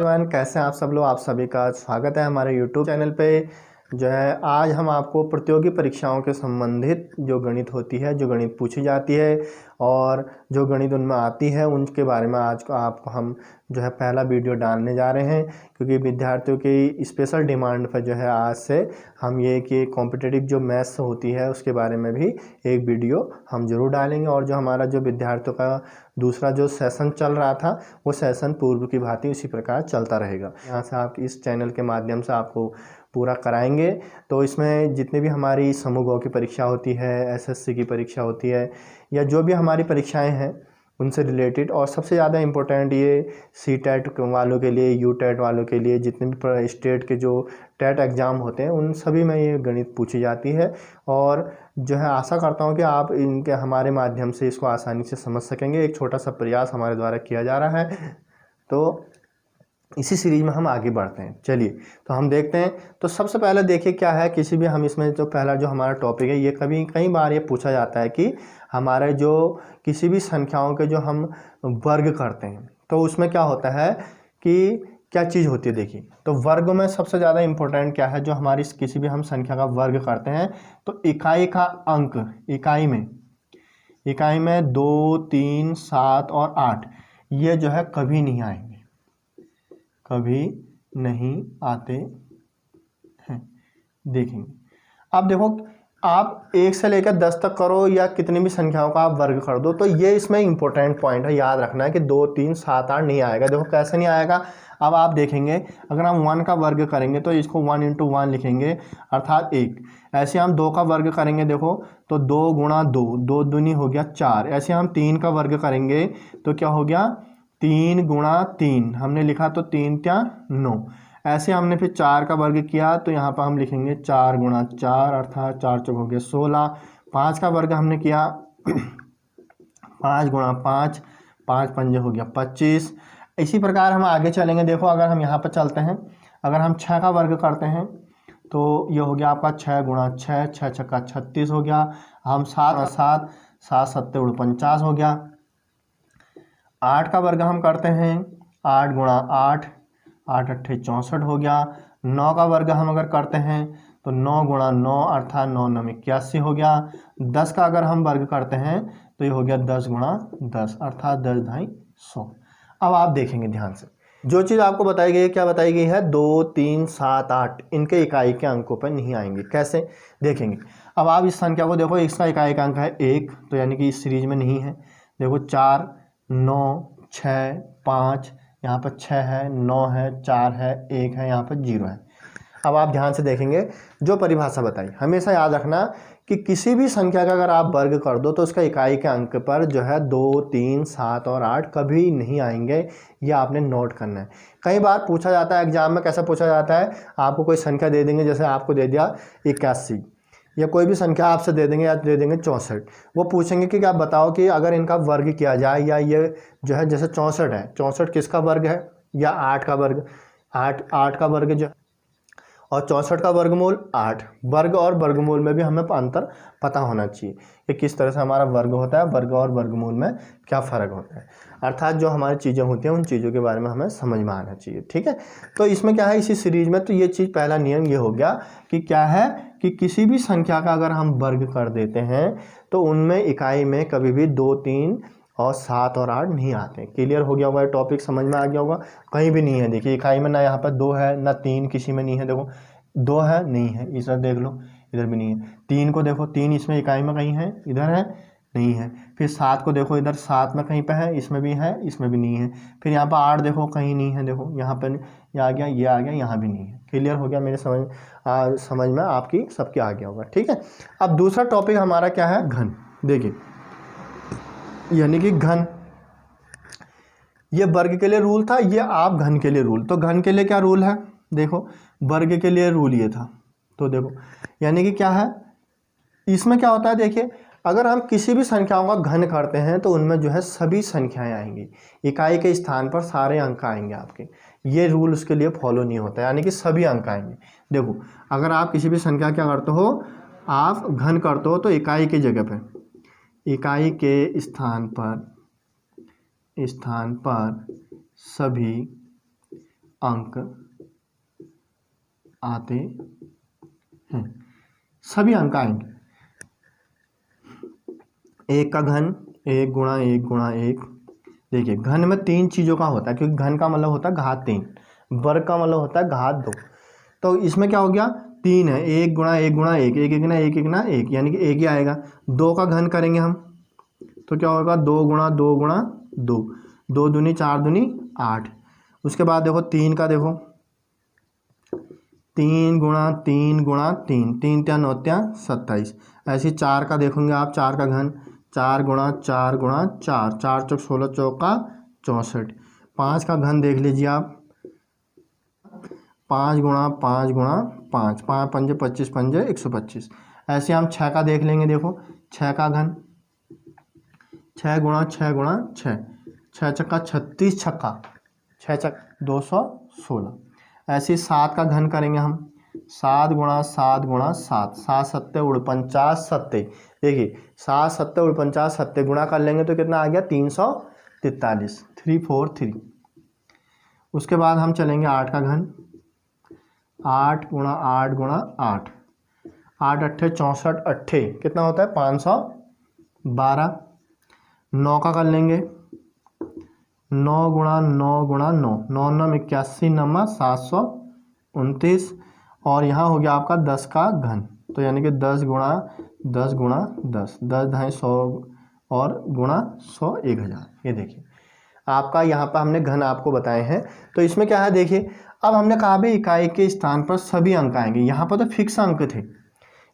Everyone, कैसे हैं आप सब लोग। आप सभी का स्वागत है हमारे यूट्यूब चैनल पे। जो है आज हम आपको प्रतियोगी परीक्षाओं के संबंधित जो गणित होती है, जो गणित पूछी जाती है और जो गणित उनमें आती है, उनके बारे में आज को आपको हम जो है पहला वीडियो डालने जा रहे हैं। क्योंकि विद्यार्थियों की स्पेशल डिमांड पर जो है आज से हम ये कि कॉम्पिटिटिव जो मैथ्स होती है उसके बारे में भी एक वीडियो हम ज़रूर डालेंगे। और जो हमारा जो विद्यार्थियों का दूसरा जो सेशन चल रहा था वो सेशन पूर्व की भांति उसी प्रकार चलता रहेगा। यहाँ से आप इस चैनल के माध्यम से आपको पूरा कराएंगे। तो इसमें जितने भी हमारी समूह की परीक्षा होती है, एसएससी की परीक्षा होती है, या जो भी हमारी परीक्षाएं हैं उनसे रिलेटेड, और सबसे ज़्यादा इम्पोर्टेंट ये सी-टेट वालों के लिए, यू-टेट वालों के लिए, जितने भी स्टेट के जो टेट एग्ज़ाम होते हैं उन सभी में ये गणित पूछी जाती है। और जो है आशा करता हूँ कि आप इनके हमारे माध्यम से इसको आसानी से समझ सकेंगे। एक छोटा सा प्रयास हमारे द्वारा किया जा रहा है, तो इसी सीरीज में हम आगे बढ़ते हैं। चलिए तो हम देखते हैं। तो सबसे पहले देखिए क्या है, किसी भी हम इसमें जो पहला जो हमारा टॉपिक है, ये कई बार ये पूछा जाता है कि हमारे जो किसी भी संख्याओं के जो हम वर्ग करते हैं तो उसमें क्या होता है कि क्या चीज़ होती है। देखिए तो वर्ग में सबसे ज़्यादा इम्पोर्टेंट क्या है, जो हमारी किसी भी हम संख्या का वर्ग करते हैं तो इकाई का अंक, इकाई में 2, 3, 7 और 8 ये जो है कभी नहीं आएंगे, कभी नहीं आते हैं। देखेंगे अब देखो, आप 1 से लेकर 10 तक करो या कितनी भी संख्याओं का आप वर्ग कर दो, तो ये इसमें इंपॉर्टेंट पॉइंट है, याद रखना है कि 2, 3, 7, 8 नहीं आएगा। देखो कैसे नहीं आएगा। अब आप देखेंगे अगर हम 1 का वर्ग करेंगे तो इसको 1 × 1 लिखेंगे, अर्थात 1। ऐसे हम 2 का वर्ग करेंगे, देखो तो 2 × 2, 2 दूनी हो गया 4। ऐसे हम 3 का वर्ग करेंगे तो क्या हो गया, 3 × 3 हमने लिखा तो 3 × 9। ऐसे हमने फिर 4 का वर्ग किया तो यहाँ पर हम लिखेंगे 4 × 4, अर्थात 4 चौक हो गया 16। 5 का वर्ग हमने किया 5 × 5, 5 पंजे हो गया 25। इसी प्रकार हम आगे चलेंगे। देखो अगर हम यहाँ पर चलते हैं, अगर हम 6 का वर्ग करते हैं तो ये हो गया आपका 6 × 6, 6 छक्का 36 हो गया। हम 7 7, 7 7 49 हो गया। 8 का वर्ग हम करते हैं 8 × 8, 8 8 64 हो गया। 9 का वर्ग हम अगर करते हैं तो 9 × 9, अर्थात 9 9 81 हो गया। 10 का अगर हम वर्ग करते हैं तो ये हो गया 10 × 10, अर्थात 10 × 100। अब आप देखेंगे ध्यान से, जो चीज़ आपको बताई गई है, क्या बताई गई है, 2, 3, 7, 8 इनके इकाई के अंकों पर नहीं आएंगे। कैसे देखेंगे, अब आप इस संख्या को देखो, इसका इकाई का अंक है 1, तो यानी कि इस सीरीज में नहीं है। देखो 4, 9, 6, 5, यहाँ पर 6 है, 9 है, 4 है, 1 है, यहाँ पर 0 है। अब आप ध्यान से देखेंगे, जो परिभाषा बताई, हमेशा याद रखना कि किसी भी संख्या का अगर आप वर्ग कर दो तो उसका इकाई के अंक पर जो है 2, 3, 7 और 8 कभी नहीं आएंगे। ये आपने नोट करना है। कई बार पूछा जाता है एग्जाम में, कैसा पूछा जाता है, आपको कोई संख्या दे देंगे, जैसे आपको दे दिया 81, या कोई भी संख्या आपसे दे देंगे, या दे देंगे 64। वो पूछेंगे कि आप बताओ कि अगर इनका वर्ग किया जाए, या ये जो है जैसे 64 है, 64 किसका वर्ग है, या 8 का वर्ग, 8 का वर्ग जो, और 64 का वर्गमूल 8। वर्ग और वर्गमूल में भी हमें अंतर पता होना चाहिए कि किस तरह से हमारा वर्ग होता है, वर्ग और वर्गमूल में क्या फ़र्क होता है, अर्थात जो हमारी चीज़ें होती हैं उन चीज़ों के बारे में हमें समझ में आना चाहिए। ठीक है, तो इसमें क्या है, इसी सीरीज में तो ये चीज़, पहला नियम ये हो गया कि क्या है कि किसी भी संख्या का अगर हम वर्ग कर देते हैं तो उनमें इकाई में कभी भी 2, 3 और 7 और 8 नहीं आते। क्लियर हो गया होगा, टॉपिक समझ में आ गया होगा। कहीं भी नहीं है, देखिए इकाई में ना यहाँ पर 2 है ना 3, किसी में नहीं है। देखो 2 है, नहीं है, इधर देख लो, इधर भी नहीं है। 3 को देखो, 3 इसमें इकाई में कहीं है, इधर है, नहीं है। फिर 7 को देखो, इधर 7 में कहीं पे है, इसमें भी है, इसमें भी नहीं है। फिर यहाँ पर 8 देखो, कहीं नहीं है, देखो यहाँ पर ये आ गया, ये आ गया, यहाँ भी नहीं है। क्लियर हो गया, मेरे समझ में आपकी सबके आ गया होगा। ठीक है, अब दूसरा टॉपिक हमारा क्या है, घन। देखिए यानी कि घन, ये वर्ग के लिए रूल था, ये आप घन के लिए रूल। तो घन के लिए क्या रूल है, देखो वर्ग के लिए रूल ये था, तो देखो यानी कि क्या है, इसमें क्या होता है, देखिए अगर हम किसी भी संख्याओं का घन करते हैं तो उनमें जो है सभी संख्याएं आएंगी, इकाई के स्थान पर सारे अंक आएंगे आपके। ये रूल उसके लिए फॉलो नहीं होता है, यानी कि सभी अंक आएंगे। देखो अगर आप किसी भी संख्या क्या करते हो, आप घन करते हो, तो इकाई की जगह पे, इकाई के स्थान पर सभी अंक आते हैं, सभी अंक आएंगे। एक का घन, एक गुणा एक गुणा एक। देखिए घन में तीन चीज़ों का होता है, क्योंकि घन का मतलब होता है घात 3, वर्ग का मतलब होता है घात 2। तो इसमें क्या हो गया, 3 है, एक गुणा एक गुणा एक, एक एक ना एक एक ना एक, यानी कि एक ही आएगा। 2 का घन करेंगे हम तो क्या होगा, 2 गुणा 2 गुणा 2, 2 दूनी 4 दूनी 8। उसके बाद देखो 3 का, देखो 3 गुणा 3 गुणा 3, 3 त्या 9 त्या 27। ऐसे 4 का देखोगे आप, 4 का घन, 4 गुणा 4 गुणा 4, 4 चौक 16, चौका 64। 5 का घन देख लीजिए आप, 5 गुणा 5 गुणा 5, 5 पंजे 25, पंजे 125। ऐसे हम 6 का देख लेंगे, देखो 6 का घन, 6 गुणा 6 गुणा 6, 6 छक्का 36 छक्का, 6 छक्का 216। ऐसे 7 का घन करेंगे हम, 7 गुणा 7 गुणा 7, 7 सत्ते 49 सत्ते। देखिए 7 सत्ते 49 सत्ते गुणा कर लेंगे तो कितना आ गया, 343, 343। उसके बाद हम चलेंगे 8 का घन, 8 गुणा 8 गुणा 8, 8 अट्ठे 64 अट्ठे कितना होता है, 512। 9 का कर लेंगे, 9 गुणा 9 गुणा 9, 9 9 81 नमा 729। और यहाँ हो गया आपका 10 का घन, तो यानी कि 10 गुणा 10 गुणा 10, 10 ढाई 100 और गुणा 100 1000। ये देखिए आपका यहाँ पर हमने घन आपको बताए हैं। तो इसमें क्या है, देखिए अब हमने कहा भी इकाई के स्थान पर सभी अंक आएंगे। यहाँ पर तो फिक्स अंक थे,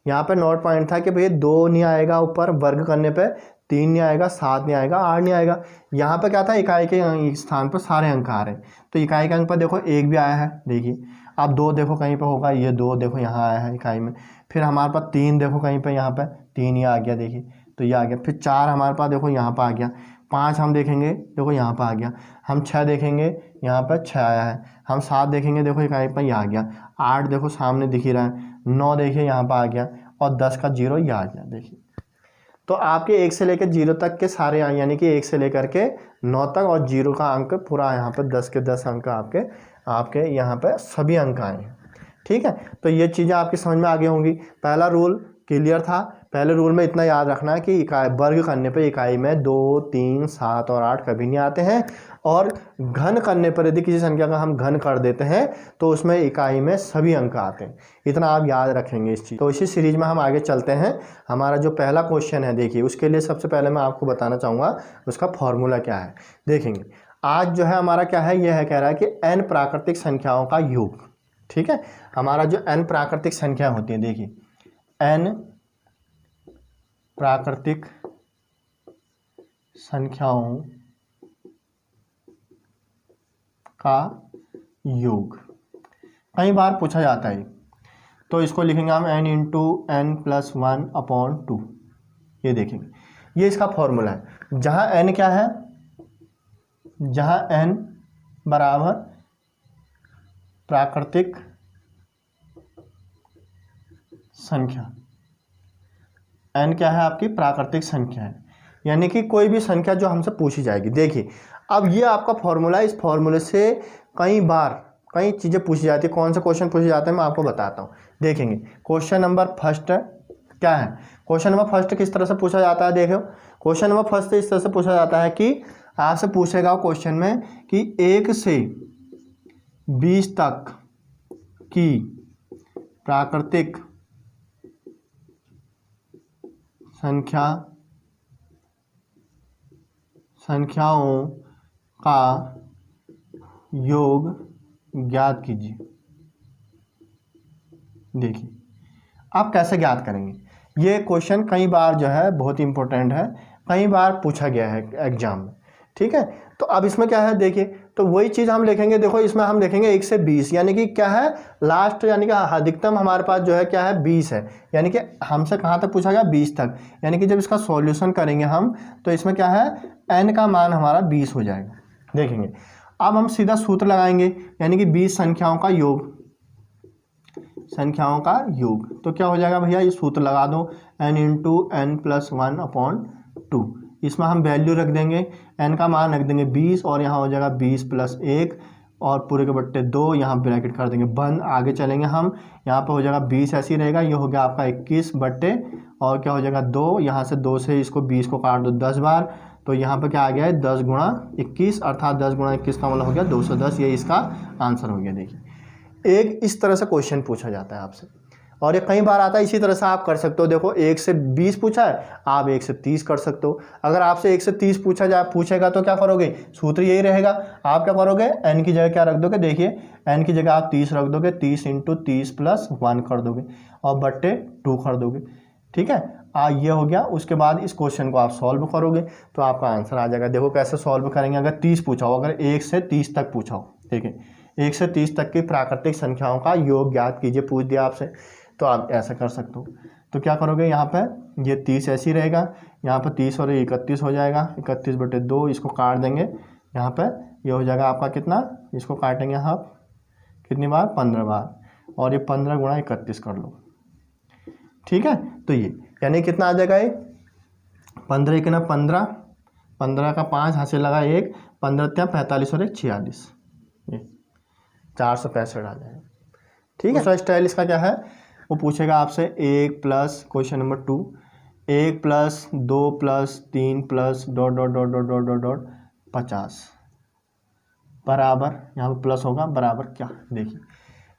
यहाँ पर नोट पॉइंट था कि भैया 2 नहीं आएगा ऊपर वर्ग करने पे, 3 नहीं आएगा, 7 नहीं आएगा, 8 नहीं आएगा। यहाँ पर क्या था, इकाई के स्थान पर सारे अंक आ रहे हैं। तो इकाई के अंक पर देखो 1 भी आया है, देखिए आप 2 देखो कहीं पर होगा, ये 2 देखो यहाँ आया है इकाई में। फिर हमारे पास 3 देखो कहीं पर, यहाँ पर 3 ही आ गया, देखिए तो ये आ गया। फिर 4 हमारे पास देखो यहाँ पर आ गया, 5 हम देखेंगे देखो यहाँ पर आ गया, हम 6 देखेंगे यहाँ पर 6 आया है, हम 7 देखेंगे देखो इकाई पर ये आ गया, 8 देखो सामने दिख ही रहा है, 9 देखिए यहाँ पर आ गया, और 10 का 0 ये आ गया। देखिए तो आपके 1 से लेकर 0 तक के सारे यानी कि 1 से लेकर के 9 तक और 0 का अंक पूरा यहाँ पर 10 के 10 अंक आपके यहाँ पर सभी अंक आए हैं। ठीक है, तो ये चीज़ें आपकी समझ में आ गई होंगी। पहला रूल क्लियर था। पहले रूल में इतना याद रखना है कि इकाई वर्ग करने पर इकाई में 2, 3, 7 और 8 कभी नहीं आते हैं, और घन करने पर यदि किसी संख्या का हम घन कर देते हैं तो उसमें इकाई में सभी अंक आते हैं। इतना आप याद रखेंगे इस चीज़। तो इसी सीरीज में हम आगे चलते हैं। हमारा जो पहला क्वेश्चन है, देखिए उसके लिए सबसे पहले मैं आपको बताना चाहूँगा उसका फॉर्मूला क्या है। देखेंगे आज जो है हमारा क्या है, यह है कह रहा है कि n प्राकृतिक संख्याओं का योग। ठीक है, हमारा जो n प्राकृतिक संख्या होती है, देखिए n प्राकृतिक संख्याओं का योग कई बार पूछा जाता है, तो इसको लिखेंगे हम n इंटू n प्लस 1/2। ये देखेंगे, ये इसका फॉर्मूला है। जहाँ n क्या है, जहाँ n बराबर प्राकृतिक संख्या, n क्या है आपकी प्राकृतिक संख्या है, यानी कि कोई भी संख्या जो हमसे पूछी जाएगी। देखिए अब ये आपका फॉर्मूला है, इस फॉर्मूले से कई बार कई चीज़ें पूछी जाती है। कौन से क्वेश्चन पूछे जाते हैं मैं आपको बताता हूँ। देखेंगे क्वेश्चन नंबर फर्स्ट क्या है, क्वेश्चन नंबर फर्स्ट किस तरह से पूछा जाता है। देखो क्वेश्चन नंबर फर्स्ट इस तरह से पूछा जाता है कि आपसे पूछेगा क्वेश्चन में कि 1 से 20 तक की प्राकृतिक संख्याओं का योग ज्ञात कीजिए। देखिए आप कैसे ज्ञात करेंगे। ये क्वेश्चन कई बार जो है बहुत इंपॉर्टेंट है, कई बार पूछा गया है एग्जाम में। ठीक है, तो अब इसमें क्या है, देखिए तो वही चीज़ हम लिखेंगे। देखो इसमें हम लिखेंगे 1 से 20, यानी कि क्या है लास्ट, यानी कि अधिकतम हमारे पास जो है क्या है 20 है, यानी कि हमसे कहाँ तक पूछा गया 20 तक। यानी कि जब इसका सॉल्यूशन करेंगे हम तो इसमें क्या है n का मान हमारा 20 हो जाएगा। देखेंगे अब हम सीधा सूत्र लगाएंगे, यानी कि 20 संख्याओं का योग, तो क्या हो जाएगा भैया, ये सूत्र लगा दो n इंटू n प्लस 1/2। इसमें हम वैल्यू रख देंगे, n का मान रख देंगे 20 और यहाँ हो जाएगा 20 प्लस 1 और पूरे के बट्टे 2, यहाँ ब्रैकेट कर देंगे बंद। आगे चलेंगे हम, यहाँ पे हो जाएगा 20 ऐसे ही रहेगा, ये हो गया आपका 21 बट्टे और क्या हो जाएगा 2, यहाँ से 2 से इसको 20 को काट दो 10 बार, तो यहाँ पे क्या आ गया है 10 गुणा 21, अर्थात 10 गुणा 21 का मतलब हो गया 210, ये इसका आंसर हो गया। देखिए एक इस तरह से क्वेश्चन पूछा जाता है आपसे, और ये कई बार आता है। इसी तरह से आप कर सकते हो, देखो 1 से 20 पूछा है, आप 1 से 30 कर सकते हो। अगर आपसे 1 से 30 पूछेगा तो क्या करोगे, सूत्र यही रहेगा, आप क्या करोगे n की जगह क्या रख दोगे, देखिए n की जगह आप 30 रख दोगे, 30 × 30 + 1 कर दोगे और बट्टे 2 कर दोगे, ठीक है। ये हो गया। उसके बाद इस क्वेश्चन को आप सॉल्व करोगे तो आपका आंसर आ जाएगा। देखो कैसे सॉल्व करेंगे, अगर 30 पूछा हो, अगर 1 से 30 तक पूछा हो, देखिए 1 से 30 तक की प्राकृतिक संख्याओं का योग ज्ञात कीजिए, पूछ दिया आपसे, तो आप ऐसा कर सकते हो। तो क्या करोगे, यहाँ पे ये 30 ऐसे ही रहेगा, यहाँ पे 30 और 31 हो जाएगा, 31 बटे 2, इसको काट देंगे, यहाँ पे ये हो जाएगा आपका कितना, इसको काटेंगे आप कितनी बार, 15 बार, और ये 15 गुणा 31 कर लो, ठीक है। तो ये यानी कितना आ जाएगा, ये 15 के ना 15, 15 का 5 हाथ से लगा 1, 15 × 45 और 1 46, ये 465 आ जाएगा, ठीक है। दूसरा स्टाइल इसका क्या है, वो पूछेगा आपसे 1 प्लस क्वेश्चन नंबर 2, 1 + 2 + 3 + ... 50 बराबर, यहाँ पे प्लस होगा, बराबर क्या, देखिए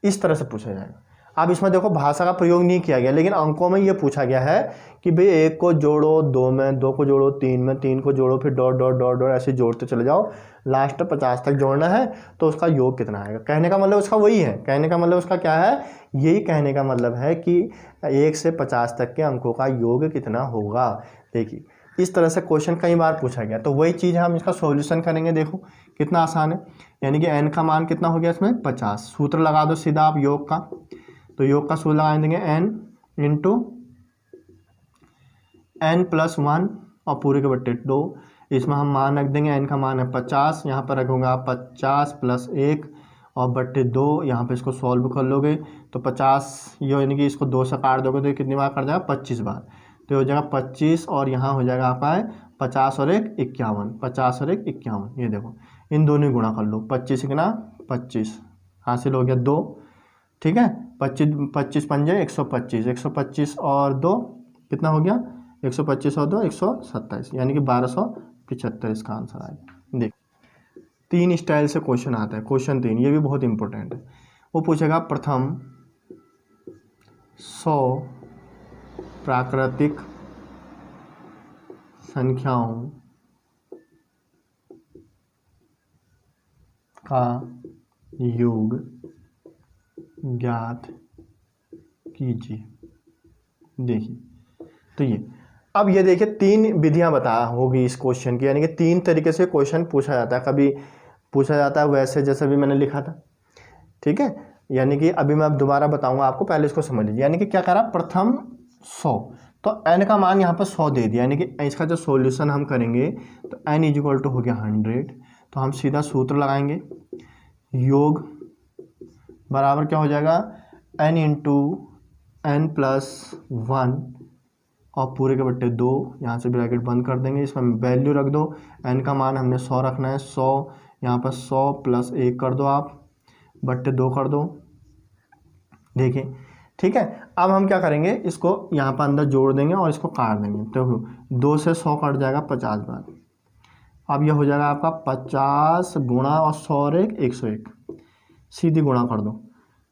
इस तरह से पूछा जाएगा। अब इसमें देखो भाषा का प्रयोग नहीं किया गया, लेकिन अंकों में ये पूछा गया है कि भाई 1 को जोड़ो 2 में, 2 को जोड़ो 3 में, 3 को जोड़ो, फिर ... ऐसे जोड़ते चले जाओ, लास्ट 50 तक जोड़ना है, तो उसका योग कितना आएगा। कहने का मतलब उसका वही है, कहने का मतलब उसका क्या है, यही कहने का मतलब है कि 1 से 50 तक के अंकों का योग कितना होगा। देखिए इस तरह से क्वेश्चन कई बार पूछा गया, तो वही चीज़ हम इसका सॉल्यूशन करेंगे। देखो कितना आसान है, यानी कि n का मान कितना हो गया इसमें 50, सूत्र लगा दो सीधा आप योग का, तो योग का सूत्र लगा देंगे n × n + 1 और पूरे के बट्टे 2, इसमें हम मान रख देंगे, n का मान है 50, यहाँ पर रखोगे आप 50 + 1 और बट्टे 2, यहाँ पे इसको सॉल्व कर लोगे तो 50, ये यानी कि इसको 2 से काट दोगे तो ये कितनी बार कर जाएगा, 25 बार, तो हो जाएगा 25, और यहाँ हो जाएगा आपका है 50 और 1 51, 50 और 1 51, ये देखो इन दोनों गुणा कर लो, 25 गुना 25 हासिल हो गया 2, ठीक है। 25 पंजे 125, 125 और 2 कितना हो गया, 125 और 2 127, यानी कि 1275 इसका आंसर आएगा। देख 3 स्टाइल से क्वेश्चन आता है, क्वेश्चन 3 ये भी बहुत इंपॉर्टेंट है। वो पूछेगा प्रथम 100 प्राकृतिक संख्याओं का योग ज्ञात कीजिए। देखिए तो ये अब ये देखिए 3 विधियां बता होगी इस क्वेश्चन की, यानी कि 3 तरीके से क्वेश्चन पूछा जाता है। कभी पूछा जाता है वैसे जैसे भी मैंने लिखा था, ठीक है, यानी कि अभी मैं दोबारा बताऊंगा आपको, पहले इसको समझ लीजिए। यानी कि क्या करा, प्रथम 100, तो n का मान यहाँ पर 100 दे दिया, यानी कि इसका जो सॉल्यूशन हम करेंगे तो n = हो गया 100, तो हम सीधा सूत्र लगाएंगे, योग बराबर क्या हो जाएगा, n × n + 1 और पूरे के बट्टे 2, यहाँ से ब्रैकेट बंद कर देंगे, इसमें वैल्यू रख दो, n का मान हमने 100 रखना है, 100 यहाँ पर 100 + 1 कर दो आप, बट्टे 2 कर दो, देखिए ठीक है। अब हम क्या करेंगे, इसको यहाँ पर अंदर जोड़ देंगे और इसको काट देंगे, तो 2 से 100 कट जाएगा 50 बार, अब यह हो जाएगा आपका 50 गुणा और 100 और 1 101, सीधी गुणा कर दो,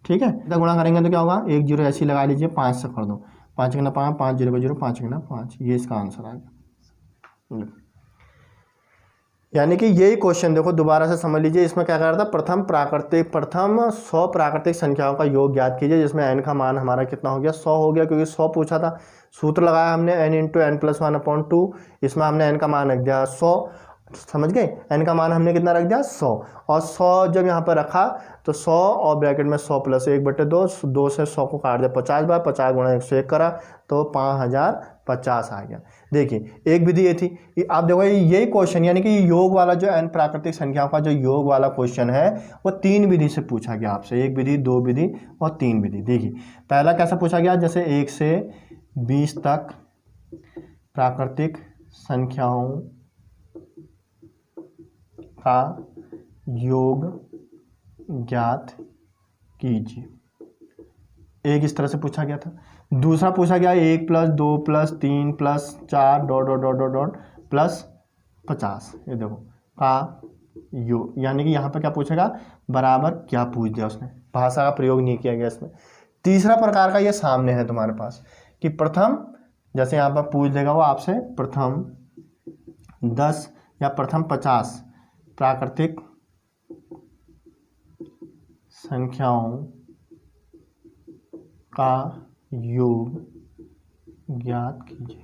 ठीक है। इतना गुणा करेंगे तो क्या होगा, 1 0 ऐसी लगा लीजिए, 5 से कर दो, 5 × 5 5 0 0 5 × 5, ये इसका आंसर आएगा। यानी कि यही क्वेश्चन देखो दोबारा से समझ लीजिए, इसमें क्या कर रहा था, प्रथम 100 प्राकृतिक संख्याओं का योग ज्ञात कीजिए, जिसमें n का मान हमारा कितना हो गया, 100 हो गया, क्योंकि 100 पूछा था। सूत्र लगाया हमने n × n + 1/2, इसमें हमने n का मान रख दिया 100, समझ गए, n का मान हमने कितना रख दिया 100, और 100 जब यहाँ पर रखा तो 100 और ब्रैकेट में 100 + 1/2, 2 से 100 को काट दिया 50 बार, 50 गुणा 101 करा तो 5050 आ गया। देखिए एक विधि ये थी। आप देखो यही क्वेश्चन, यानी कि योग वाला जो n प्राकृतिक संख्याओं का जो योग वाला क्वेश्चन है वो 3 विधि से पूछा गया आपसे, 1 विधि 2 विधि और 3 विधि। देखिए पहला कैसा पूछा गया, जैसे 1 से 20 तक प्राकृतिक संख्याओं का योग ज्ञात कीजिए। एक इस तरह से पूछा गया था। दूसरा पूछा गया 1 + 2 + 3 + 4 ... प्लस 50। ये देखो का योग, यानी कि यहाँ पर क्या पूछेगा, बराबर क्या पूछ दिया उसने, भाषा का प्रयोग नहीं किया गया इसमें। तीसरा प्रकार का ये सामने है तुम्हारे पास कि प्रथम, जैसे यहाँ पर पूछ देगा वो आपसे प्रथम 10 या प्रथम 50 प्राकृतिक संख्याओं का योग ज्ञात कीजिए।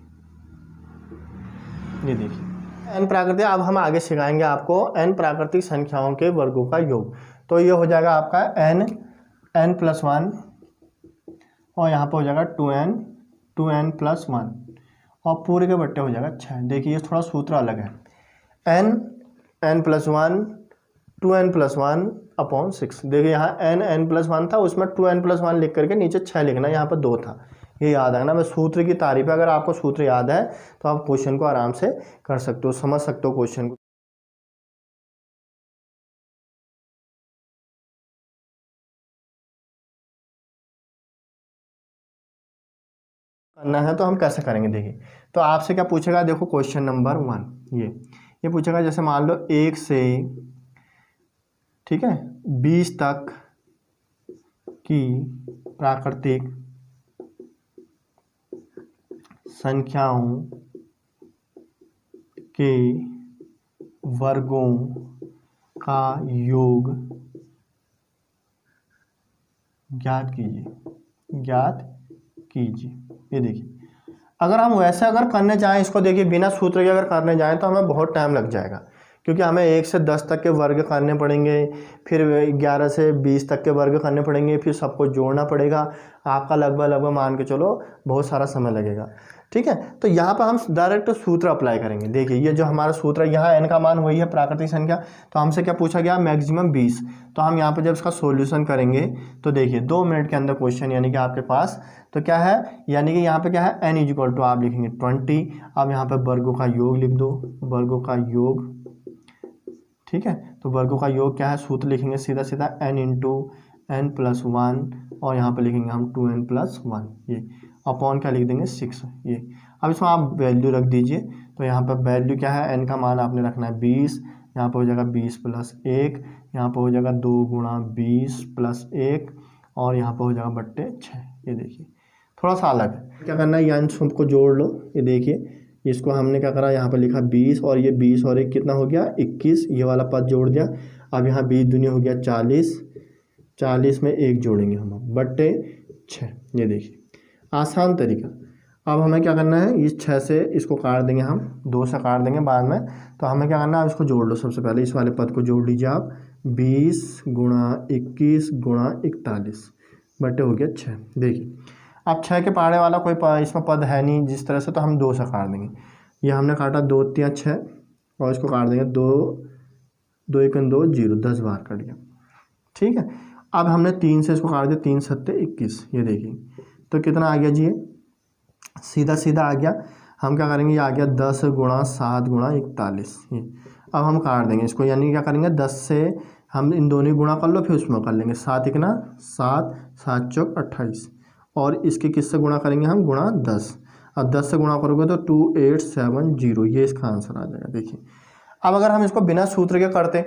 ये देखिए n प्राकृतिक, अब हम आगे सिखाएंगे आपको n प्राकृतिक संख्याओं के वर्गों का योग। तो ये हो जाएगा आपका n + 1 और यहाँ पर हो जाएगा 2n + 1 और पूरे के बट्टे हो जाएगा 6। देखिए ये थोड़ा सूत्र अलग है। n + 1 2n + 1 upon 6। देखिए यहाँ n + 1 था, उसमें 2n + 1 लिख करके नीचे 6 लिखना, यहाँ पर 2 था। ये याद रखना, मैं सूत्र की तारीफ है। अगर आपको सूत्र याद है तो आप क्वेश्चन को आराम से कर सकते हो, समझ सकते हो क्वेश्चन को। करना है तो हम कैसे करेंगे, देखिए तो आपसे क्या पूछेगा, देखो क्वेश्चन नंबर 1 ये पूछेगा, जैसे मान लो 1 से, ठीक है, 20 तक की प्राकृतिक संख्याओं के वर्गों का योग ज्ञात कीजिए। ये देखिए अगर हम वैसे अगर करने जाएं इसको, देखिए बिना सूत्र के अगर करने जाएं तो हमें बहुत टाइम लग जाएगा, क्योंकि हमें 1 से 10 तक के वर्ग करने पड़ेंगे, फिर 11 से 20 तक के वर्ग करने पड़ेंगे, फिर सबको जोड़ना पड़ेगा। आपका लगभग मान के चलो बहुत सारा समय लगेगा, ठीक है। तो यहाँ पर हम डायरेक्ट सूत्र अप्लाई करेंगे। देखिए ये जो हमारा सूत्र है, यहाँ n का मान वही है प्राकृतिक संख्या, तो हमसे क्या पूछा गया, मैक्सिमम 20। तो हम यहाँ पर जब इसका सॉल्यूशन करेंगे तो देखिए 2 मिनट के अंदर क्वेश्चन यानी कि आपके पास तो क्या है, यानी कि यहाँ पे क्या है, n = आप लिखेंगे 20। अब यहाँ पे वर्गों का योग लिख दो, वर्गों का योग, ठीक है। तो वर्गों का योग क्या है, सूत्र लिखेंगे सीधा सीधा n × n + 1 और यहाँ पे लिखेंगे हम 2n + 1, ये अपॉन क्या लिख देंगे 6। ये अब इसमें आप वैल्यू रख दीजिए। तो यहाँ पर वैल्यू क्या है, n का मान आपने रखना है 20, यहाँ पर हो जाएगा 20 + 1, यहाँ पर हो जाएगा 2 × 20 + 1 और यहाँ पर हो जाएगा बट्टे 6। ये देखिए थोड़ा सा अलग है, क्या करना है, यानी सबको जोड़ लो। ये देखिए इसको हमने क्या करा, यहाँ पर लिखा 20 और ये 20 और 1 कितना हो गया 21, ये वाला पद जोड़ दिया। अब यहाँ 20 दूनी हो गया 40, 40 में 1 जोड़ेंगे हम बट्टे 6। ये देखिए आसान तरीका। अब हमें क्या करना है, इस 6 से इसको काट देंगे, हम 2 से काट देंगे बाद में। तो हमें क्या करना है, इसको जोड़ लो। सबसे पहले इस वाले पद को जोड़ लीजिए आप, 20 × 21 × 41 बट्टे हो गया 6। देखिए अब 6 के पहाड़े वाला कोई इसमें पद है नहीं जिस तरह से, तो हम 2 से काट देंगे। ये हमने काटा 2 × 3 = 6 और इसको काट देंगे 2 × 1 = 2 0, 10 बार कट गया, ठीक है। अब हमने 3 से इसको काट दिया, 3 × 7 = 21। ये देखिए तो कितना आ गया जी, सीधा सीधा आ गया। हम क्या करेंगे, ये आ गया 10 × 7 × 41। ये अब हम काट देंगे इसको, यानी क्या करेंगे 10 से हम इन दोनों गुणा कर लो, फिर उसमें कर लेंगे 7 × 7, 7 × 4 = 28 और इसके किससे गुणा करेंगे हम, गुणा 10। अब 10 से गुणा करोगे तो 2870, ये इसका आंसर आ जाएगा। देखिए अब अगर हम इसको बिना सूत्र के करते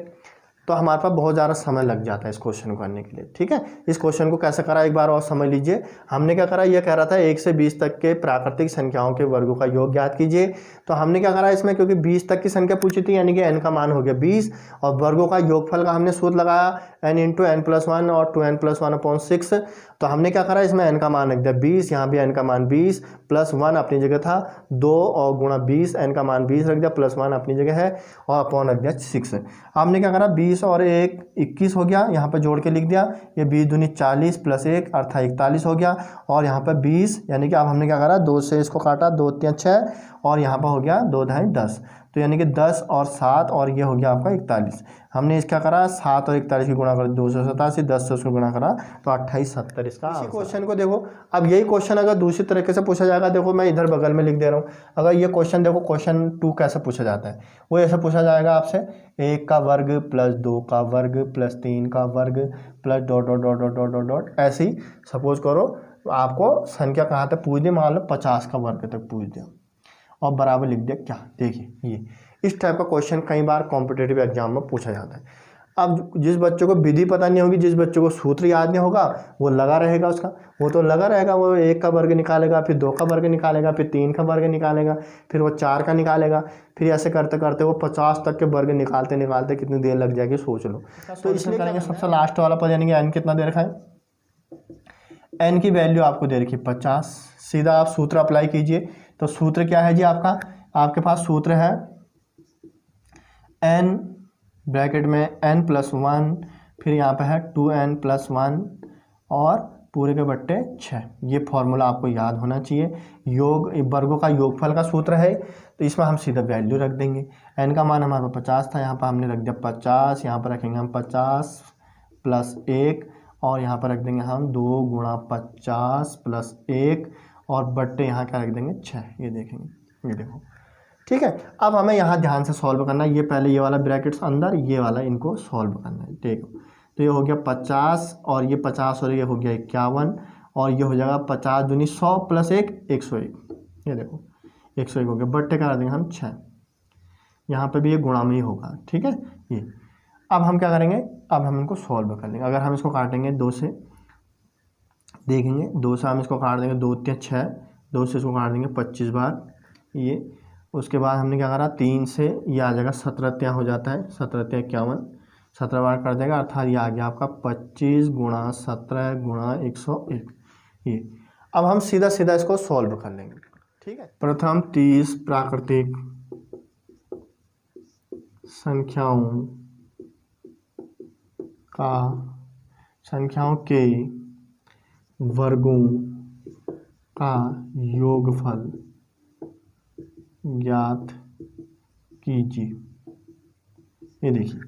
तो हमारे पास बहुत ज़्यादा समय लग जाता है इस क्वेश्चन को करने के लिए, ठीक है। इस क्वेश्चन को कैसे करा एक बार और समझ लीजिए। हमने क्या करा, यह कह रहा था 1 से 20 तक के प्राकृतिक संख्याओं के वर्गों का योग ज्ञात कीजिए। तो हमने क्या करा इसमें, क्योंकि 20 तक की संख्या पूछी थी, यानी कि n का मान हो गया 20 और वर्गों का योगफल का हमने सूत्र लगाया n × n + 1 और 2n + 1 अपॉन 6। तो हमने क्या करा, इसमें n का मान रख दिया 20, यहाँ भी n का मान 20 + 1 अपनी जगह था 2 और गुणा 20, n का मान 20 रख दिया, +1 अपनी जगह है और अपॉन रख दिया 6। हमने क्या करा, 20 और 1 21 हो गया, यहाँ पर जोड़ के लिख दिया। ये 20 दूनी 40 + 1 अर्थात 41 हो गया और यहाँ पर 20, यानी कि अब हमने क्या करा, 2 से इसको काटा, 2 × 3 = 6 और यहाँ पर हो गया 2 × 2 = 10। तो यानी कि 10 और 7 और ये हो गया आपका 41। हमने इसका करा 7 और 41 की गुणा कर 287, 10 से उसको गुणा करा तो 2870 इसका। इसी क्वेश्चन को देखो, अब यही क्वेश्चन अगर दूसरी तरीके से पूछा जाएगा, देखो मैं इधर बगल में लिख दे रहा हूँ। अगर ये क्वेश्चन देखो, क्वेश्चन 2 कैसे पूछा जाता है, वो ऐसे पूछा जाएगा आपसे 1 का वर्ग प्लस 2 का वर्ग प्लस 3 का वर्ग plus dot dot dot dot dot dot dot, ऐसे ही सपोज करो आपको संख्या कहाँ तक पूछ दे, मान लो 50 का वर्ग तक पूछ दिया और बराबर लिख दिया क्या। देखिए ये इस टाइप का क्वेश्चन कई बार कॉम्पिटिटिव एग्जाम में पूछा जाता है। अब जिस बच्चों को विधि पता नहीं होगी, जिस बच्चों को सूत्र याद नहीं होगा, वो लगा रहेगा उसका, वो तो लगा रहेगा, वो 1 का वर्ग निकालेगा, फिर 2 का वर्ग निकालेगा, फिर 3 का वर्ग निकालेगा, फिर वो 4 का निकालेगा, फिर ऐसे करते करते वो 50 तक के वर्ग निकालते निकालते कितनी देर लग जाएगी सोच लो। तो इसलिए करेंगे सबसे लास्ट वाला पद, यानी कि n कितना दे रखा है, n की वैल्यू आपको दे रखी 50। सीधा आप सूत्र अप्लाई कीजिए। तो सूत्र क्या है जी आपका, आपके पास सूत्र है n ब्रैकेट में n+1, फिर यहाँ पे है 2n+1 और पूरे के बट्टे 6। ये फॉर्मूला आपको याद होना चाहिए। योग वर्गों का योगफल का सूत्र है, तो इसमें हम सीधा वैल्यू रख देंगे। n का मान हमारे पास 50 था, यहाँ पर हमने रख दिया 50, यहाँ पर रखेंगे हम 50 + 1 और यहाँ पर रख देंगे हम 2 × 50 + 1 और बट्टे यहाँ क्या रख देंगे 6। ये देखेंगे, ये देखो ठीक है। अब हमें यहाँ ध्यान से सॉल्व करना है। ये पहले ये वाला ब्रैकेट्स अंदर, ये वाला इनको सॉल्व करना है। देखो तो ये हो गया 50 और ये 50 और ये हो गया 51 और ये हो जाएगा 50 दूनी 100 + 1 101। ये देखो 101 हो गया, बट्टे कर देंगे हम 6। यहाँ पे भी ये गुणा में ही होगा, ठीक है। ये अब हम क्या करेंगे, अब हम इनको सॉल्व कर लेंगे। अगर हम इसको काटेंगे 2 से, देखेंगे 2 से हम इसको काट देंगे, 2 × 6, 2 से इसको काट देंगे 25 बार ये। उसके बाद हमने क्या करा, 3 से ये आ जाएगा 17 हो जाता है, 17 × 51, 17 बार कर देगा, अर्थात ये आ गया आपका 25 × 17 × 101। ये अब हम सीधा सीधा इसको सॉल्व कर लेंगे, ठीक है। प्रथम 30 प्राकृतिक संख्याओं के वर्गों का योगफल ज्ञात कीजिए। ये देखिए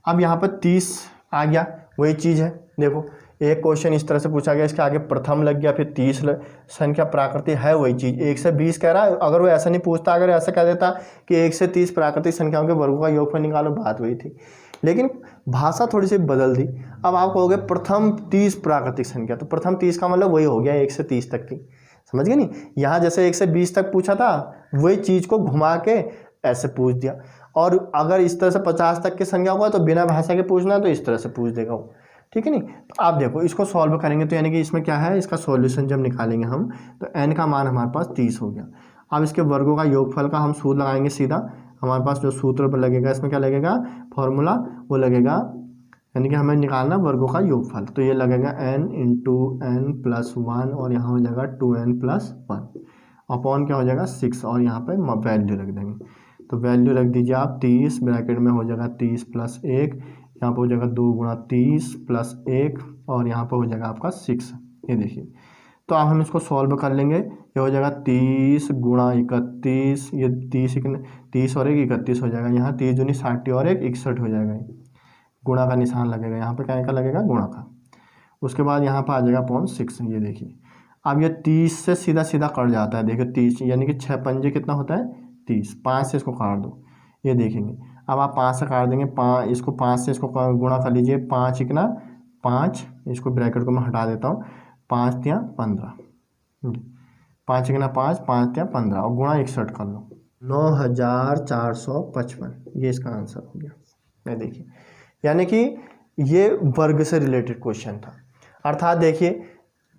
अब यहाँ पर 30 आ गया, वही चीज़ है। देखो एक क्वेश्चन इस तरह से पूछा गया, इसके आगे प्रथम लग गया, फिर 30 संख्या प्राकृतिक है, वही चीज़ 1 से 20 कह रहा है। अगर वो ऐसा नहीं पूछता, अगर ऐसा कह देता कि 1 से 30 प्राकृतिक संख्याओं के वर्गों का योगफल निकालो, बात वही थी। लेकिन भाषा थोड़ी सी बदल दी। अब आप कहोगे प्रथम 30 प्राकृतिक संख्या, तो प्रथम 30 का मतलब वही हो गया 1 से 30 तक की, समझ गए नहीं। यहाँ जैसे 1 से 20 तक पूछा था, वही चीज़ को घुमा के ऐसे पूछ दिया। और अगर इस तरह से 50 तक की संख्या होगा तो बिना भाषा के पूछना, तो इस तरह से पूछ देगा वो, ठीक है नहीं। तो आप देखो इसको सॉल्व करेंगे तो यानी कि इसमें क्या है, इसका सॉल्यूशन जब निकालेंगे हम तो n का मान हमारे पास 30 हो गया। अब इसके वर्गों का योगफल का हम सूत्र लगाएंगे सीधा। हमारे पास जो सूत्र पर लगेगा, इसमें क्या लगेगा, फॉर्मूला वो लगेगा, यानी कि हमें निकालना वर्गों का योगफल। तो ये लगेगा n × n+1 और यहाँ हो जाएगा 2n+1 अपॉन क्या हो जाएगा 6 और यहाँ पे वैल्यू रख देंगे। तो वैल्यू रख दीजिए आप 30 ब्रैकेट में हो जाएगा 30 + 1, यहाँ पर हो जाएगा 2 × 30 + 1 और यहाँ पर हो जाएगा आपका 6। ये देखिए तो अब हम इसको सॉल्व कर लेंगे। ये हो जाएगा 30 × 31, ये 30 और 1 31 हो जाएगा। यहाँ 30 दूनी 60 और 1 61 हो जाएगा। गुणा का निशान लगेगा, यहाँ पे क्या का लगेगा, गुणा का। उसके बाद यहाँ पर आ जाएगा अपॉन 6। ये देखिए अब ये 30 से सीधा सीधा कट जाता है। देखिए 30 यानी कि 6 पंजे कितना होता है 30, 5 से इसको काट दो। ये देखेंगे अब आप 5 से काट देंगे, 5 इसको 5 से इसको गुणा कर लीजिए, 5 × 5, इसको ब्रैकेट को मैं हटा देता हूँ, 5 × 15, 5 × 5, 5 × 15 और गुणा 61 कर लो, 9455। ये इसका आंसर हो गया। मैं देखिए यानी कि ये वर्ग से रिलेटेड क्वेश्चन था। अर्थात देखिए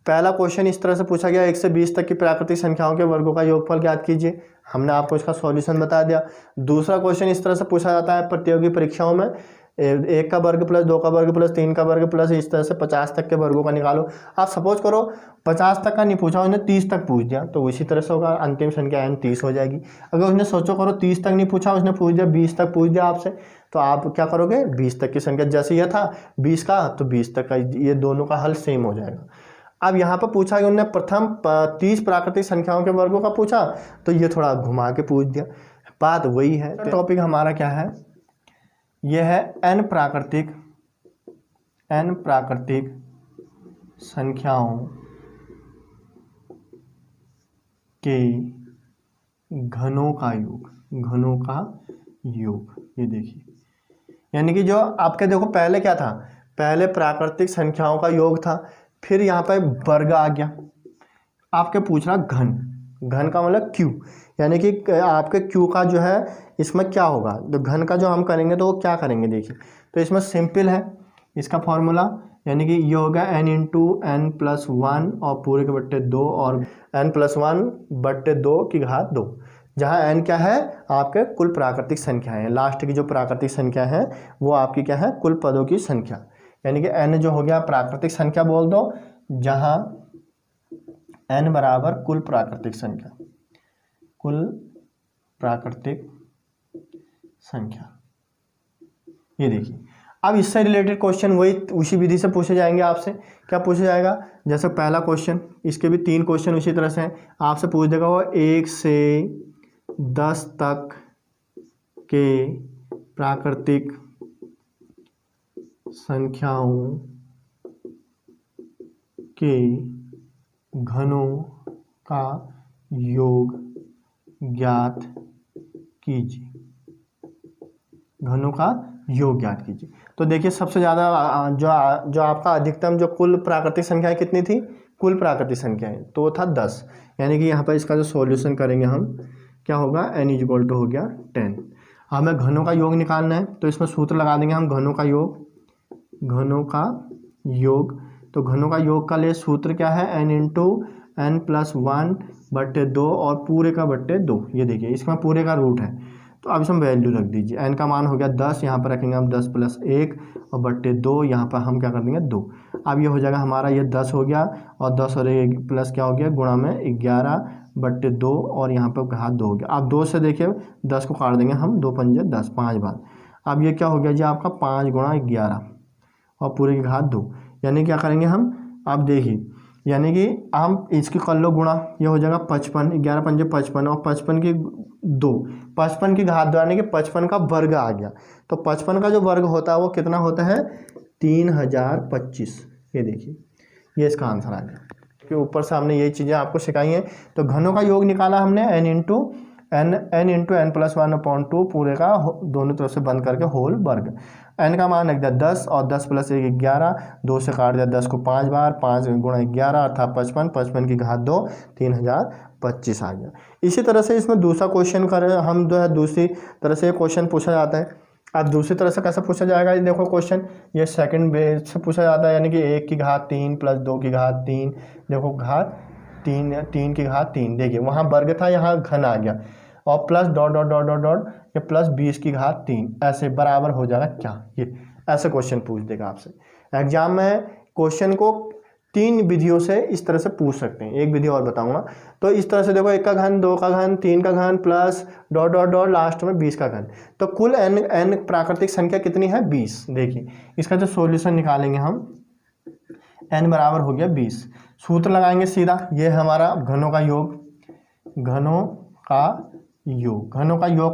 पहला क्वेश्चन इस तरह से पूछा गया 1 से 20 तक की प्राकृतिक संख्याओं के वर्गों का योगफल ज्ञात कीजिए, हमने आपको इसका सॉल्यूशन बता दिया। दूसरा क्वेश्चन इस तरह से पूछा जाता है प्रतियोगी परीक्षाओं में, 1 का वर्ग प्लस 2 का वर्ग प्लस 3 का वर्ग प्लस इस तरह से 50 तक के वर्गों का निकालो। आप सपोज करो 50 तक का नहीं पूछा, उसने 30 तक पूछ दिया, तो इसी तरह से होगा, अंतिम संख्या n 30 हो जाएगी। अगर उसने सोचो करो 30 तक नहीं पूछा, उसने पूछ दिया 20 तक पूछ दिया आपसे, तो आप क्या करोगे, 20 तक की संख्या जैसे यह था 20 का, तो 20 तक का, ये दोनों का हल सेम हो जाएगा। अब यहाँ पर पूछा कि उन्होंने प्रथम 30 प्राकृतिक संख्याओं के वर्गों का पूछा, तो ये थोड़ा घुमा के पूछ दिया। बात वही है। तो टॉपिक हमारा क्या है, यह है n प्राकृतिक संख्याओं के घनों का योग। ये देखिए, यानी कि जो आपके देखो पहले क्या था, पहले प्राकृतिक संख्याओं का योग था, फिर यहाँ पर वर्ग आ गया, आपके पूछ रहा घन का मतलब क्यू, यानी कि आपके क्यू का जो है इसमें क्या होगा, तो घन का जो हम करेंगे तो वो क्या करेंगे देखिए। तो इसमें सिंपल है इसका फॉर्मूला, यानी कि ये होगा n into n plus one और पूरे के बट्टे 2 और n प्लस 1 बट्टे 2 की घात 2, जहाँ n क्या है आपके कुल प्राकृतिक संख्याएं हैं, लास्ट की जो प्राकृतिक संख्या है वो आपकी क्या है, कुल पदों की संख्या, यानी कि n जो हो गया प्राकृतिक संख्या बोल दो, जहाँ n बराबर कुल प्राकृतिक संख्या। ये देखिए, अब इससे रिलेटेड क्वेश्चन वही उसी विधि से पूछे जाएंगे आपसे। क्या पूछा जाएगा, जैसे पहला क्वेश्चन, इसके भी 3 क्वेश्चन उसी तरह से हैं, आपसे पूछ देगा वो 1 से 10 तक के प्राकृतिक संख्याओं के घनों का योग ज्ञात कीजिए, घनों का योग ज्ञात कीजिए। तो देखिए सबसे ज़्यादा जो आपका अधिकतम जो कुल प्राकृतिक संख्याएं कितनी थी, कुल प्राकृतिक संख्याएं तो वो था 10, यानी कि यहाँ पर इसका जो सॉल्यूशन करेंगे हम, क्या होगा, n इक्वल टू हो गया 10। हमें घनों का योग निकालना है, तो इसमें सूत्र लगा देंगे हम घनों का योग। तो घनों का योग का लिए सूत्र क्या है, n इंटू एन प्लस 1 बट्टे 2 और पूरे का बट्टे 2। ये देखिए इसमें पूरे का रूट है, तो अब इसमें वैल्यू रख दीजिए, n का मान हो गया 10, यहाँ पर रखेंगे हम 10 प्लस 1 और बट्टे 2, यहाँ पर हम क्या कर देंगे 2। अब ये हो जाएगा हमारा, ये 10 हो गया और 10 और 1 प्लस क्या हो गया, गुणा में 11 बट्टे 2 और यहाँ पर घात 2 हो गया। अब 2 से देखिए 10 को काट देंगे हम, 2 पंजे 10, 5 बार। अब ये क्या हो गया जी आपका 5 गुणा 11 और पूरे की घात 2, यानी क्या करेंगे हम, अब देखिए, यानी कि हम इसकी कर लो गुणा, ये हो जाएगा 55, 11 पंजे 55 और 55 की 2, 55 की घात 2 यानी कि 55 का वर्ग आ गया। तो 55 का जो वर्ग होता है वो कितना होता है, 3025। ये देखिए ये इसका आंसर आ गया, कि ऊपर से हमने यही चीज़ें आपको सिखाई हैं। तो घनों का योग निकाला हमने n इंटू एन प्लस 1/2 पूरे का दोनों तरफ से बंद करके होल वर्ग। n का मान रख दिया 10 और 10 प्लस 1 11, 2 से काट दिया 10 को 5 बार, 5 गुणा 11 अर्थात 55, 55 की घात 2, 3025 आ गया। इसी तरह से इसमें दूसरा क्वेश्चन करें हम, जो है दूसरी तरह से क्वेश्चन पूछा जाता है। अब दूसरी तरह से कैसे पूछा जाएगा, ये देखो क्वेश्चन, ये सेकंड बेस से पूछा जाता है, यानी कि 1 की घात 3 प्लस 2 की घात 3, देखो घात 3 की घात 3, देखिए वहाँ वर्ग था, यहाँ घन आ गया, और plus dot dot dot dot dot ये प्लस 20 की घात 3, ऐसे बराबर हो जाएगा क्या, ये ऐसे क्वेश्चन पूछ देगा आपसे एग्जाम में। क्वेश्चन को 3 विधियों से इस तरह से पूछ सकते हैं, एक विधि और बताऊंगा। तो इस तरह से देखो 1 का घन, 2 का घन, 3 का घन plus dot dot dot last में 20 का घन, तो कुल n प्राकृतिक संख्या कितनी है, 20। देखिए इसका जो सॉल्यूशन निकालेंगे हम, n बराबर हो गया 20, सूत्र लगाएंगे सीधा, ये हमारा घनों का योग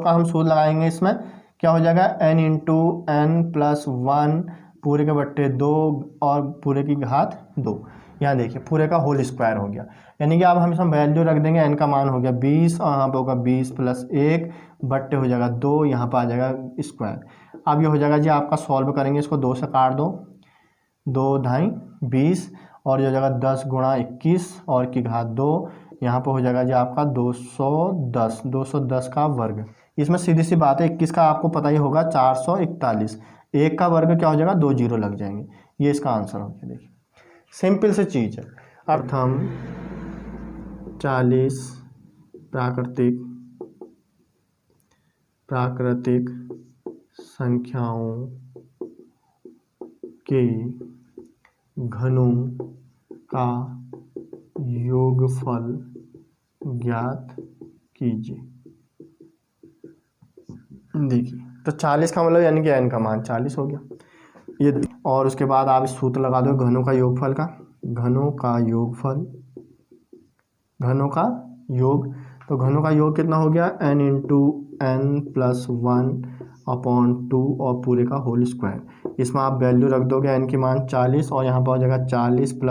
का हम सूत्र लगाएंगे। इसमें क्या हो जाएगा, n इंटू एन प्लस 1 पूरे के बट्टे 2 और पूरे की घात 2, यहाँ देखिए पूरे का होल स्क्वायर हो गया, यानी कि अब हम इसमें वैल्यू रख देंगे, n का मान हो गया 20 और यहाँ पे होगा 20 प्लस 1 बट्टे हो जाएगा 2, यहाँ पर आ जाएगा स्क्वायर। अब ये हो जाएगा जी आपका, सॉल्व करेंगे इसको, 2 से काट दो, 2 ढाई 20 और ये हो जाएगा 10 गुणा 21 और की घात 2, यहाँ पर हो जाएगा जी आपका 210 का वर्ग। इसमें सीधी सी बात है, 21 का आपको पता ही होगा 441, 1 का वर्ग क्या हो जाएगा, 2 जीरो लग जाएंगे, ये इसका आंसर हो गया। देखिए सिंपल सी चीज़ है। अब हम 40 प्राकृतिक संख्याओं के घनों का योगफल ज्ञात कीजिए। देखिए तो 40 का मतलब यानी कि n का मान 40 हो गया ये, और उसके बाद आप इस सूत्र लगा दो घनों का योगफल का, घनों का योग, तो घनों का योग कितना हो गया, n इंटू n+1/2 और पूरे का होल स्क्वायर। इसमें आप वैल्यू रख दोगे n की मान 40 और यहाँ पर हो जाएगा 40 +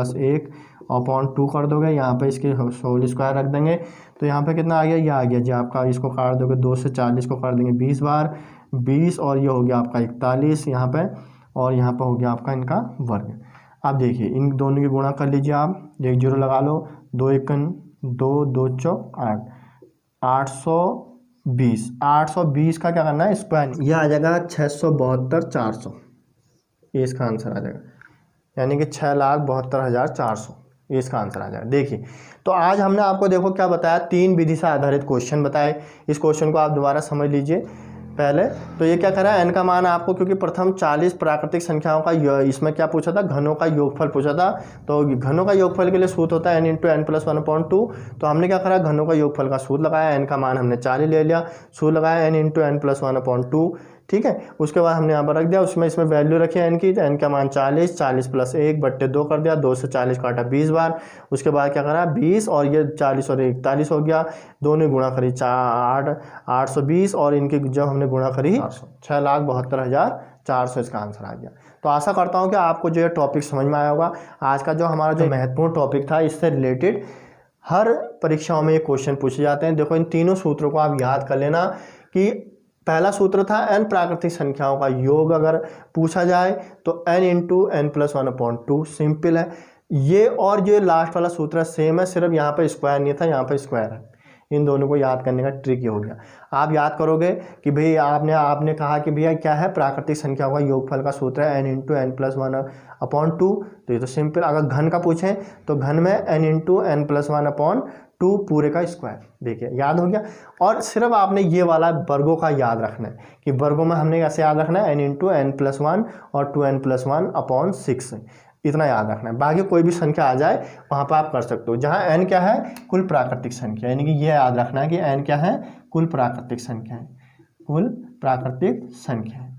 1/2 कर दोगे, यहाँ पे इसके होल स्क्वायर रख देंगे। तो यहाँ पे कितना आ गया, ये आ गया जी आपका, इसको काट दोगे 2 से 40 को काट देंगे 20 बार, 20 और ये हो गया आपका 41 यहाँ पे, और यहाँ पे हो गया आपका इनका वर्ग। अब देखिए इन दोनों की गुणा कर लीजिए आप, 1 0 लगा लो, 2 1 2, 2 चौक 8, 820। 820 का क्या करना है, स्क्वायर, यह आ जाएगा 672,400, ये इसका आंसर आ जाएगा, यानी कि 6,72,400 ये इसका आंसर आ जाएगा। देखिए तो आज हमने आपको देखो क्या बताया, 3 विधि से आधारित क्वेश्चन बताए। इस क्वेश्चन को आप दोबारा समझ लीजिए पहले। तो ये क्या करा है, n का मान आपको, क्योंकि प्रथम 40 प्राकृतिक संख्याओं का इसमें क्या पूछा था, घनों का योगफल पूछा था। तो घनों का योगफल के लिए सूत्र होता है n × n+1/2। तो हमने क्या करा, घनों का योगफल का सूत्र लगाया, n का मान हमने 40 ले लिया, सूत्र लगाया n × n+1/2, ठीक है। उसके बाद हमने यहाँ पर रख दिया, उसमें इसमें वैल्यू रखी n की, तो n का मान 40, 40 + 1/2 कर दिया, 2 से 40 काटा 20 बार। उसके बाद क्या करा, 20 और ये 40 और 41 हो गया, दोनों गुणा करी 820 और इनकी जब हमने गुणा करी 6,72,400 इसका आंसर आ गया। तो आशा करता हूँ कि आपको जो ये टॉपिक समझ में आया होगा। आज का जो हमारा जो महत्वपूर्ण टॉपिक था, इससे रिलेटेड हर परीक्षाओं में ये क्वेश्चन पूछे जाते हैं। देखो इन तीनों सूत्रों को आप याद कर लेना कि पहला सूत्र था n प्राकृतिक संख्याओं का योग अगर पूछा जाए तो n × n+1/2, सिंपल है ये। और जो लास्ट वाला सूत्र सेम है, सिर्फ यहाँ पर स्क्वायर नहीं था, यहाँ पर स्क्वायर है। इन दोनों को याद करने का ट्रिक ये हो गया। आप याद करोगे कि भाई आपने कहा कि भैया क्या है, प्राकृतिक संख्याओं का योगफल का सूत्र है n × n+1/2। तो ये तो सिंपल। अगर घन का पूछें तो घन में n × n+1/2 पूरे का स्क्वायर, देखिए याद हो गया। और सिर्फ आपने ये वाला वर्गों का याद रखना है कि वर्गों में हमने कैसे याद रखना है, n × n+1 और 2n+1/6, इतना याद रखना है। बाकी कोई भी संख्या आ जाए वहाँ पर आप कर सकते हो। जहाँ n क्या है, कुल प्राकृतिक संख्या, यानी कि ये याद रखना है कि n क्या है, कुल प्राकृतिक संख्या है, कुल प्राकृतिक संख्या है।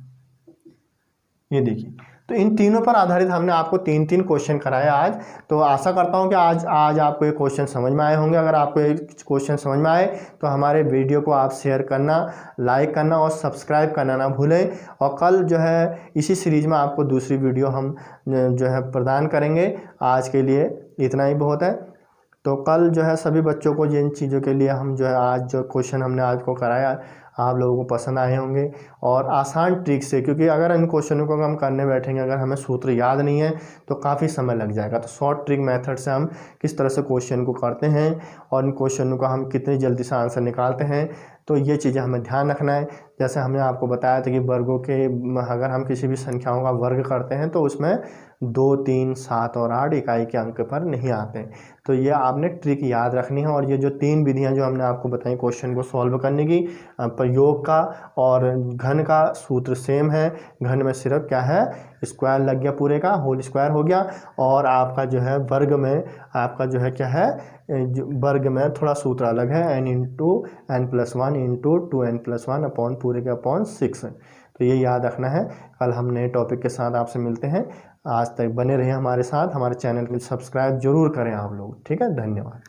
ये देखिए, तो इन तीनों पर आधारित हमने आपको 3 क्वेश्चन कराए आज। तो आशा करता हूँ कि आज आपको ये क्वेश्चन समझ में आए होंगे। अगर आपको ये क्वेश्चन समझ में आए तो हमारे वीडियो को आप शेयर करना, लाइक करना और सब्सक्राइब करना ना भूलें। और कल जो है इसी सीरीज में आपको दूसरी वीडियो हम जो है प्रदान करेंगे। आज के लिए इतना ही बहुत है। तो कल जो है सभी बच्चों को जिन चीज़ों के लिए हम जो है आज जो क्वेश्चन हमने आज को कराया, आप लोगों को पसंद आए होंगे और आसान ट्रिक से, क्योंकि अगर इन क्वेश्चनों को हम करने बैठेंगे, अगर हमें सूत्र याद नहीं है तो काफ़ी समय लग जाएगा। तो शॉर्ट ट्रिक मेथड से हम किस तरह से क्वेश्चन को करते हैं और इन क्वेश्चनों का हम कितनी जल्दी से आंसर निकालते हैं, तो ये चीज़ें हमें ध्यान रखना है। जैसे हमने आपको बताया था कि वर्गों के, अगर हम किसी भी संख्याओं का वर्ग करते हैं तो उसमें 2, 3, 7 और 8 इकाई के अंक पर नहीं आते हैं। तो ये आपने ट्रिक याद रखनी है। और ये जो 3 विधियां जो हमने आपको बताई क्वेश्चन को सॉल्व करने की, प्रयोग का और घन का सूत्र सेम है। घन में सिर्फ क्या है, स्क्वायर लग गया, पूरे का होल स्क्वायर हो गया। और आपका जो है वर्ग में आपका जो है क्या है, वर्ग में थोड़ा सूत्र अलग है, n × n+1 × 2n+1 पूरे के अपॉन 6। तो ये याद रखना है। कल हम नए टॉपिक के साथ आपसे मिलते हैं। आज तक बने रहे हमारे साथ, हमारे चैनल को सब्सक्राइब जरूर करें आप लोग, ठीक है। धन्यवाद।